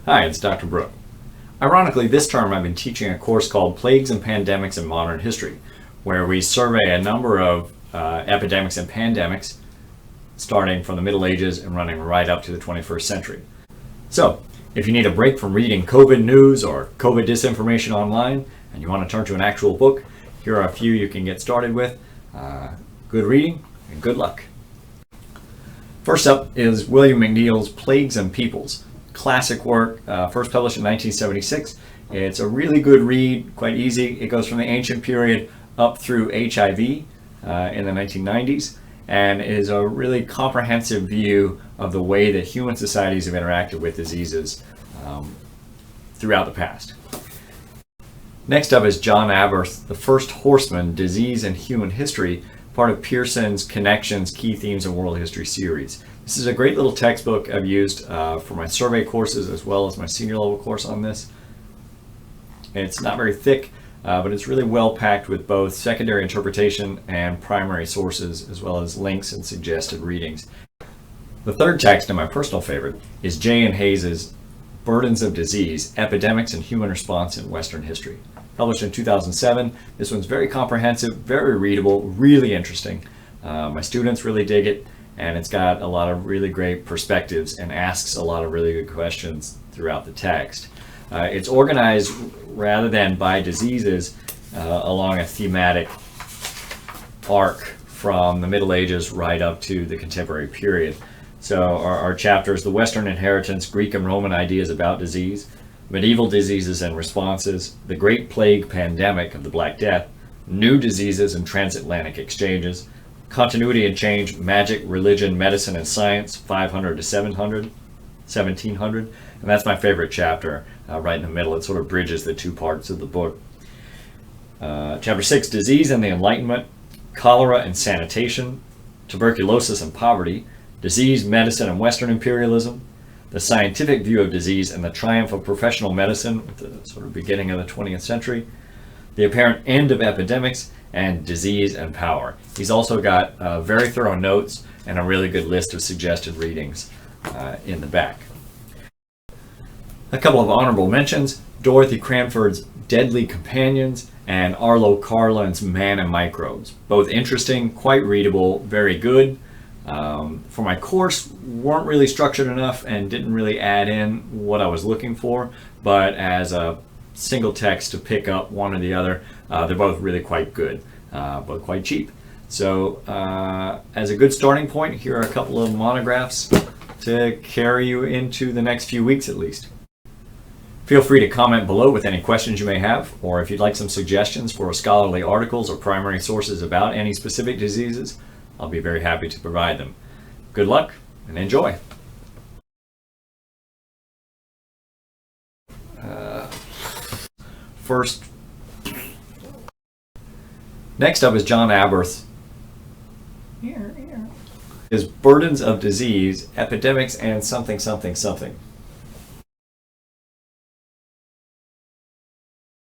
Hi, it's Dr. Brooke. Ironically, this term I've been teaching a course called Plagues and Pandemics in Modern History, where we survey a number of epidemics and pandemics starting from the Middle Ages and running right up to the 21st century. So, if you need a break from reading COVID news or COVID disinformation online and you want to turn to an actual book, here are a few you can get started with. Good reading and good luck. First up is William McNeill's Plagues and Peoples. Classic work, first published in 1976. It's a really good read, quite easy. It goes from the ancient period up through HIV in the 1990s, and is a really comprehensive view of the way that human societies have interacted with diseases throughout the past. Next up is John Aberth, The First Horsemen, Disease and Human History, part of Pearson's Connections, Key Themes in World History series. This is a great little textbook I've used for my survey courses as well as my senior level course on this. It's not very thick, but it's really well packed with both secondary interpretation and primary sources, as well as links and suggested readings. The third text, and my personal favorite, is Jay and Hayes's Burdens of Disease, Epidemics and Human Response in Western History. Published in 2007. This one's very comprehensive, very readable, really interesting. My students really dig it, and it's got a lot of really great perspectives and asks a lot of really good questions throughout the text. It's organized rather than by diseases along a thematic arc from the Middle Ages right up to the contemporary period. So our chapters: the Western Inheritance, Greek and Roman Ideas about Disease, Medieval Diseases and Responses, the Great Plague Pandemic of the Black Death, New Diseases and Transatlantic Exchanges, Continuity and Change, Magic, Religion, Medicine and Science, 500 to 700, 1700, and that's my favorite chapter right in the middle. It sort of bridges the two parts of the book. Chapter 6, Disease and the Enlightenment, Cholera and Sanitation, Tuberculosis and Poverty, Disease, Medicine and Western Imperialism, The Scientific View of Disease and the Triumph of Professional Medicine with the sort of beginning of the 20th century, The Apparent End of Epidemics, and Disease and Power. He's also got very thorough notes and a really good list of suggested readings in the back. A couple of honorable mentions: Dorothy Cranford's Deadly Companions and Arlo Karlen's Man and Microbes. Both interesting, quite readable, very good. For my course, weren't really structured enough and didn't really add in what I was looking for, but as a single text to pick up one or the other, they're both really quite good, both quite cheap. So as a good starting point, here are a couple of monographs to carry you into the next few weeks at least. Feel free to comment below with any questions you may have, or if you'd like some suggestions for scholarly articles or primary sources about any specific diseases, I'll be very happy to provide them. Good luck and enjoy. Next up is John Aberth. His Burdens of Disease, Epidemics and something, something, something.